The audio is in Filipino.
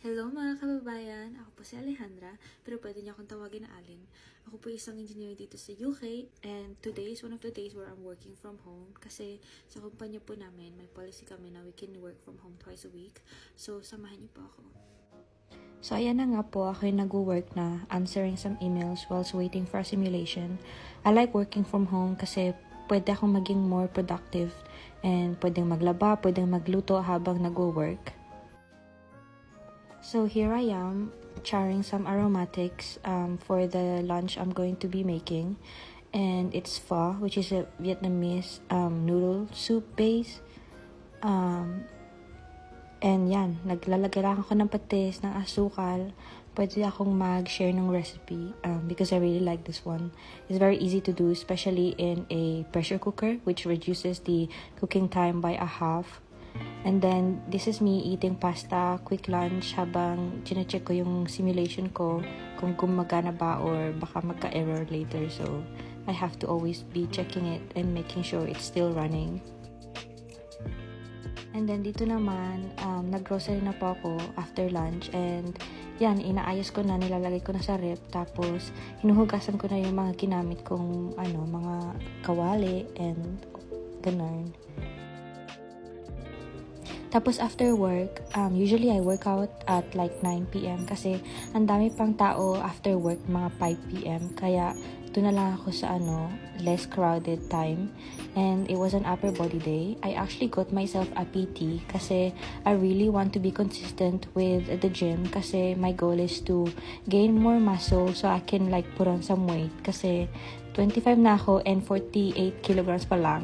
Hello mga kababayan, ako po si Alejandra, pero pwede niyo akong tawagin na Alin. Ako po isang engineer dito sa UK and today is one of the days where I'm working from home kasi sa kumpanya po namin may policy kami na we can work from home twice a week. So samahan niyo po ako. So ayan na nga po, ako yung nag-work na answering some emails whilst waiting for a simulation. I like working from home kasi pwede akong maging more productive and pwedeng maglaba, pwedeng magluto habang nag-work. So here I am, charring some aromatics for the lunch I'm going to be making. And it's pho, which is a Vietnamese noodle soup base. And yan, naglalagay lang ako ng patis, ng asukal. Pwede akong mag-share ng recipe because I really like this one. It's very easy to do, especially in a pressure cooker, which reduces the cooking time by a half. And then, this is me eating pasta, quick lunch, habang chinecheck ko yung simulation ko kung gumagana ba or baka magka-error later. So, I have to always be checking it and making sure it's still running. And then, dito naman, nag-grocery na po ako after lunch. And, yan, inaayos ko na, nilalagay ko na sa rep. Tapos, hinuhugasan ko na yung mga ginamit kong, mga kawali and ganun. Tapos after work, usually I work out at like 9 p.m. kasi ang dami pang tao after work mga 5 p.m. Kaya doon na lang ako sa less crowded time. And it was an upper body day. I actually got myself a PT kasi I really want to be consistent with the gym kasi my goal is to gain more muscle so I can like put on some weight kasi 25 na ako and 48 kilograms pa lang.